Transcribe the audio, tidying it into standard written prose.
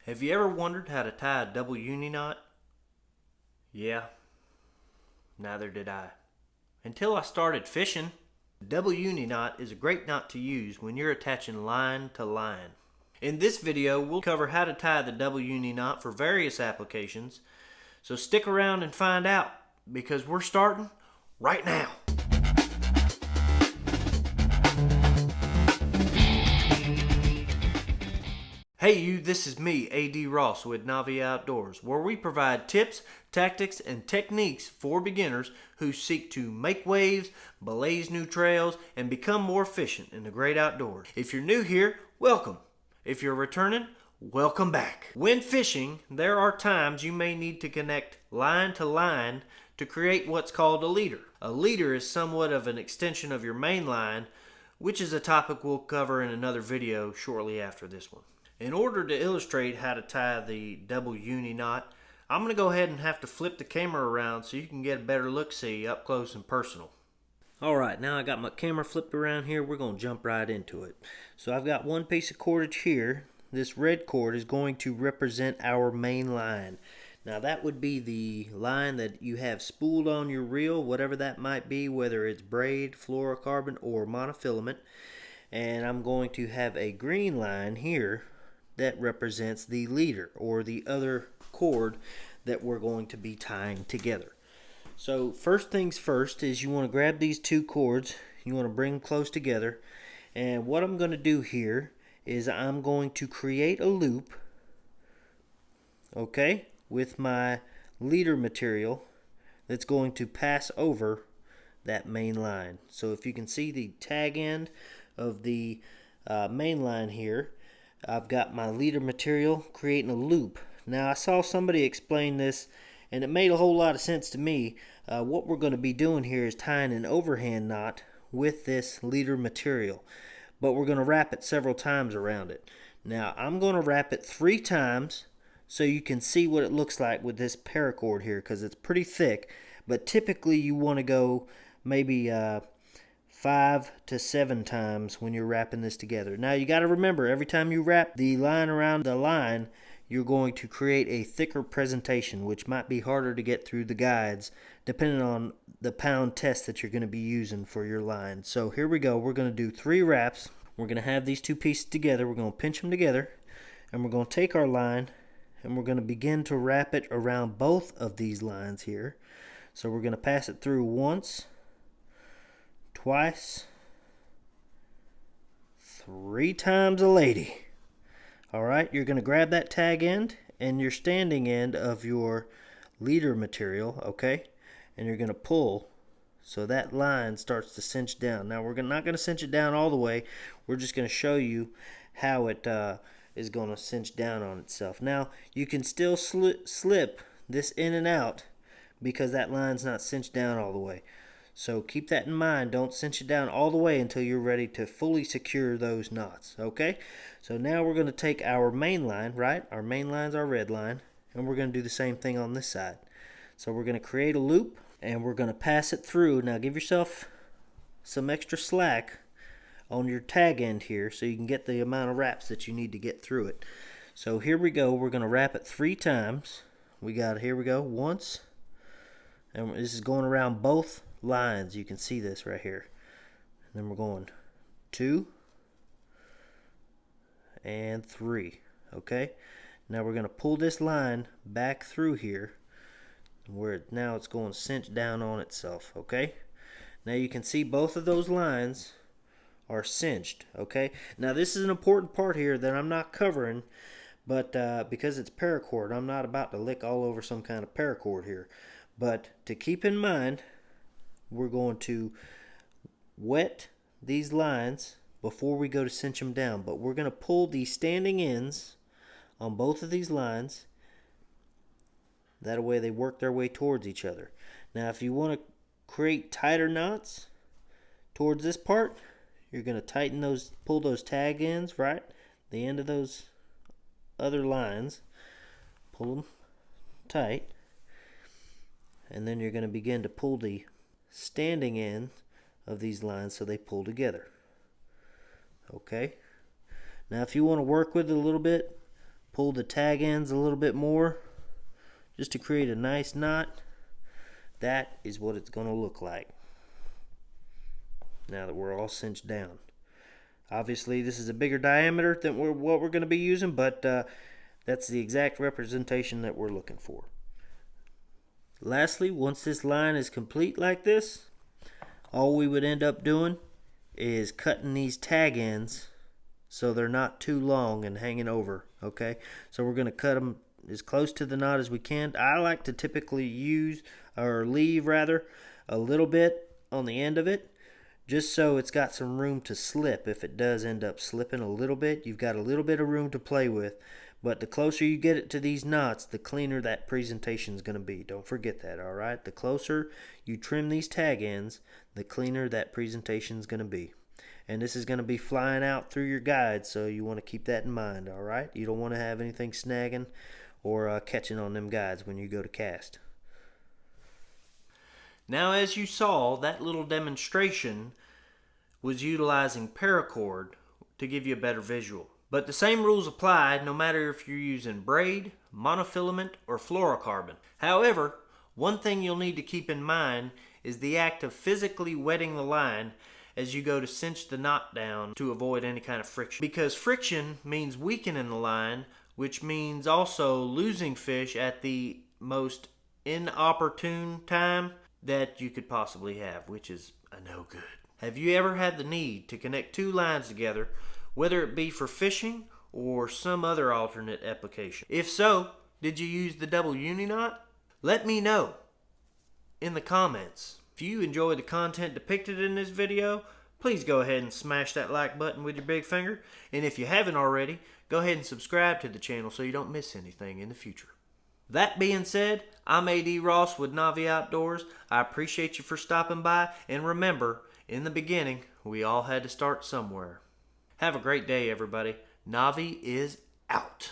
Have you ever wondered how to tie a double uni knot? Yeah, neither did I. Until I started fishing. The double uni knot is a great knot to use when you're attaching line to line. In this video, we'll cover how to tie the double uni knot for various applications. So stick around and find out, because we're starting right now. Hey you, this is me, A.D. Ross with Novi Outdoors, where we provide tips, tactics, and techniques for beginners who seek to make waves, blaze new trails, and become more efficient in the great outdoors. If you're new here, welcome. If you're returning, welcome back. When fishing, there are times you may need to connect line to line to create what's called a leader. A leader is somewhat of an extension of your main line, which is a topic we'll cover in another video shortly after this one. In order to illustrate how to tie the double uni knot, I'm going to go ahead and have to flip the camera around so you can get a better look-see up close and personal. Alright, now I got my camera flipped around here, we're going to jump right into it. So I've got one piece of cordage here. This red cord is going to represent our main line. Now that would be the line that you have spooled on your reel, whatever that might be, whether it's braid, fluorocarbon, or monofilament. And I'm going to have a green line here that represents the leader, or the other cord that we're going to be tying together. So first things first is you want to grab these two cords, you want to bring them close together, and what I'm going to do here is I'm going to create a loop, okay, with my leader material that's going to pass over that main line. So if you can see the tag end of the main line here, I've got my leader material creating a loop. Now I saw somebody explain this and it made a whole lot of sense to me. What we're going to be doing here is tying an overhand knot with this leader material, but we're going to wrap it several times around it. Now I'm going to wrap it 3 times so you can see what it looks like with this paracord here, because it's pretty thick, but typically you want to go maybe 5 to 7 times when you're wrapping this together. Now you got to remember, every time you wrap the line around the line, you're going to create a thicker presentation, which might be harder to get through the guides depending on the pound test that you're going to be using for your line. So here we go. We're going to do 3 wraps. We're going to have these two pieces together. We're going to pinch them together, and we're going to take our line and we're going to begin to wrap it around both of these lines here. So we're going to pass it through once, twice, 3 times a lady. Alright, you're going to grab that tag end and your standing end of your leader material, okay, and you're going to pull so that line starts to cinch down. Now we're not going to cinch it down all the way, we're just going to show you how it is going to cinch down on itself. Now you can still slip this in and out because that line's not cinched down all the way. So keep that in mind. Don't cinch it down all the way until you're ready to fully secure those knots. Okay? So now we're going to take our main line, right? Our main line's our red line. And we're going to do the same thing on this side. So we're going to create a loop and we're going to pass it through. Now give yourself some extra slack on your tag end here so you can get the amount of wraps that you need to get through it. So here we go. We're going to wrap it 3 times. Here we go. Once. And this is going around both lines. You can see this right here. And then we're going 2 and 3. Okay, now we're going to pull this line back through here where now it's going to cinch down on itself. Okay, now you can see both of those lines are cinched. Okay, now this is an important part here that I'm not covering, but because it's paracord, I'm not about to lick all over some kind of paracord here. But to keep in mind, we're going to wet these lines before we go to cinch them down, but we're going to pull the standing ends on both of these lines. That way they work their way towards each other. Now if you want to create tighter knots towards this part, you're going to tighten those, pull those tag ends, right? The end of those other lines, pull them tight, and then you're going to begin to pull the standing end of these lines so they pull together. Okay, now if you want to work with it a little bit, pull the tag ends a little bit more just to create a nice knot. That is what it's going to look like now that we're all cinched down. Obviously this is a bigger diameter than what we're going to be using, but that's the exact representation that we're looking for. Lastly, once this line is complete like this, all we would end up doing is cutting these tag ends so they're not too long and hanging over. Okay, so we're going to cut them as close to the knot as we can. I like to typically use, or leave rather, a little bit on the end of it, just so it's got some room to slip. If it does end up slipping a little bit, you've got a little bit of room to play with. But the closer you get it to these knots, the cleaner that presentation is going to be. Don't forget that, all right? The closer you trim these tag ends, the cleaner that presentation is going to be. And this is going to be flying out through your guide, so you want to keep that in mind, all right? You don't want to have anything snagging or catching on them guides when you go to cast. Now, as you saw, that little demonstration was utilizing paracord to give you a better visual. But the same rules apply no matter if you're using braid, monofilament, or fluorocarbon. However, one thing you'll need to keep in mind is the act of physically wetting the line as you go to cinch the knot down to avoid any kind of friction. Because friction means weakening the line, which means also losing fish at the most inopportune time that you could possibly have, which is a no good. Have you ever had the need to connect two lines together, whether it be for fishing or some other alternate application? If so, did you use the double uni knot? Let me know in the comments. If you enjoy the content depicted in this video, please go ahead and smash that like button with your big finger. And if you haven't already, go ahead and subscribe to the channel so you don't miss anything in the future. That being said, I'm A.D. Ross with Novi Outdoors. I appreciate you for stopping by, and remember, in the beginning, we all had to start somewhere. Have a great day, everybody. Novi is out.